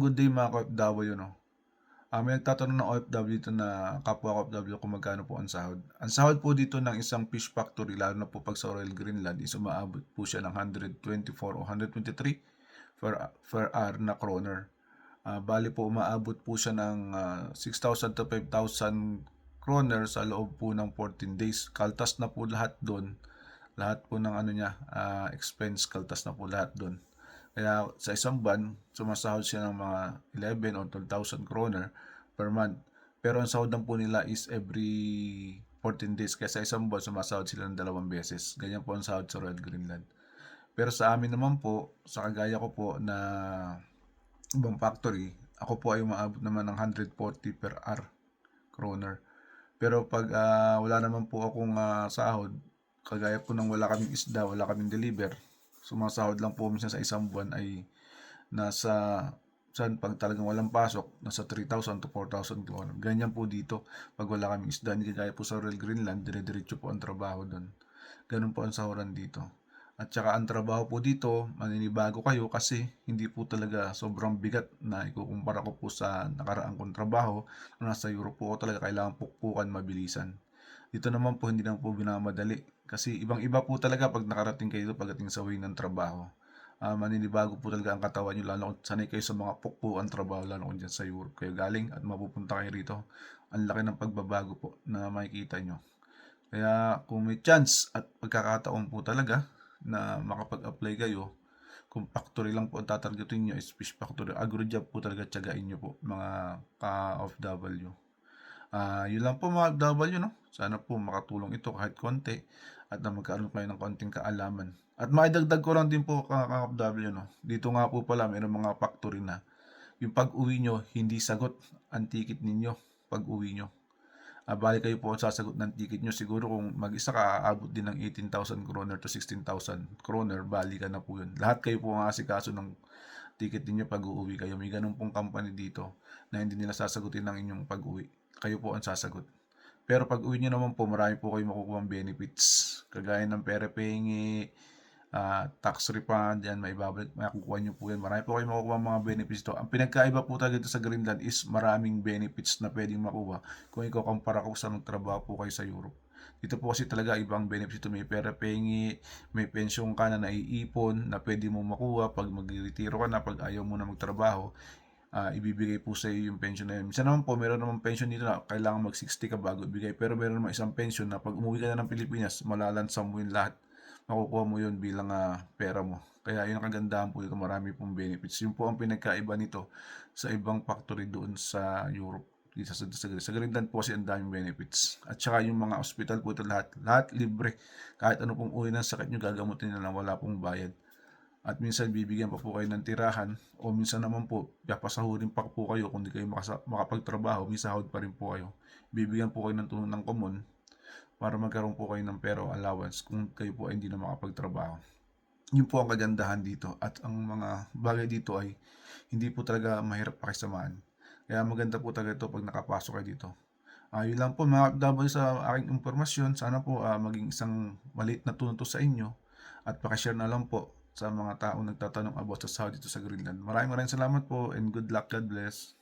good day mga ka-OFW 'no. May nagtatanong ng OFW dito na kapwa OFW kung magkano po ang sahod. Ang sahod po dito ng isang fish factory lalo na po 'pag sa Royal Greenland is umaabot po siya ng 124 o 123 per hour na kroner. Bale po umaabot po siya ng 6,000 to 5,000 kroner sa loob po ng 14 days. Kaltas na po lahat do'n. Lahat po ng ano niya, expense kaltas na po lahat do'n. Kaya sa isang buwan, sumasahod siya ng mga 11 or 12,000 kroner per month. Pero ang sahod lang po nila is every 14 days. Kaya sa isang buwan, sumasahod sila ng 2 beses. Ganyan po ang sahod sa Royal Greenland. Pero sa amin naman po, sa kagaya ko po na ibang factory, ako po ay umaabot naman ng 140 per hour kroner. Pero pag wala naman po akong sahod, kagaya po ng wala kaming isda, wala kaming deliver, sumasahod lang po minsan sa isang buwan ay nasa saan pag talagang walang pasok, nasa 3,000 to 4,000 kroner. Ganyan po dito pag wala kaming isda, hindi kagaya po sa Royal Greenland, dire-diretso po ang trabaho doon. Ganun po ang sahuran dito. At saka ang trabaho po dito, maninibago kayo kasi hindi po talaga sobrang bigat na ikukumpara ko po sa nakaraang kong trabaho. Nasa Europe po ako talaga kailangan pukpukan mabilisan. Dito naman po hindi lang po binamadali kasi ibang-iba po talaga pag nakarating kayo dito pagdating sa way ng trabaho. Maninibago po talaga ang katawan nyo lalo kung sanay kayo sa mga pukpukan trabaho lalo kung dyan sa Europe kayo galing at mapupunta kayo rito. Ang laki ng pagbabago po na makikita nyo. Kaya kung may chance at pagkakataon po talaga na makapag-apply kayo, kung factory lang po ang tatargetin nyo is fish factory, agro-job po talaga tiyagain nyo po mga ka-OFW. Yun lang po mga OFW, no? Sana po makatulong ito kahit konti at na magkaroon kayo ng konting kaalaman. At maidagdag ko lang din po ka-OFW, no? Dito nga po pala mayroong mga factory na yung pag-uwi nyo, hindi sagot ang ticket ninyo pag-uwi nyo. Bali kayo po ang sasagot ng ticket nyo. Siguro kung mag-isa ka, aabot din ng 18,000 kroner to 16,000 kroner, bali ka na po yun. Lahat kayo po ang asikaso ng ticket ninyo pag uuwi kayo. May ganun pong company dito na hindi nila sasagutin ng inyong pag-uwi. Kayo po ang sasagot. Pero pag uwi nyo naman po, marami po kayo makukuha benefits. Kagaya ng pere pengi, tax refund, yan, maibabalik, makukuha nyo po yan. Marami po kayo makukuha mga benefits to. Ang pinagkaiba po talaga dito sa Greenland is maraming benefits na pwedeng makuha kung ikaw kumpara ko sa magtrabaho po kayo sa Europe. Dito po kasi talaga ibang benefits ito. May pera pengi, may pensyong ka na naiipon na pwede mo makuha pag mag-retiro ka na, pag ayaw mo na magtrabaho. Ibibigay po sa iyo yung pension na yun. Minsan naman po, meron naman pension dito na kailangan mag-60 ka bago ibigay. Pero meron naman isang pension na pag umuwi ka na ng Pilipinas, malalansam mo yun lahat. Makukuha mo yun bilang pera mo. Kaya yun ang kagandahan po dito, marami pong benefits. Yun po ang pinagkaiba nito sa ibang factory doon sa Europe. Dito sa Greenland po kasi ang daming benefits. At saka yung mga hospital po ito lahat libre. Kahit ano pong uri ng sakit nyo, gagamutin na lang, wala pong bayad. At minsan bibigyan pa po kayo ng tirahan o minsan naman po papasahurin pa po kayo kung di kayo makapagtrabaho, may sahod pa rin po kayo. Bibigyan po kayo ng tulong ng common para magkaroon po kayo ng pera o allowance kung kayo po ay hindi na makapagtrabaho. Yun po ang kagandahan dito at ang mga bagay dito ay hindi po talaga mahirap pakisamaan. Kaya maganda po talaga ito pag nakapasok kayo dito. Yun lang po mga double sa aking impormasyon. Sana po maging isang maliit na tulong to sa inyo at pakishare na lang po sa mga taong nagtatanong about sa sahod dito sa Greenland. Maraming salamat po and good luck. God bless.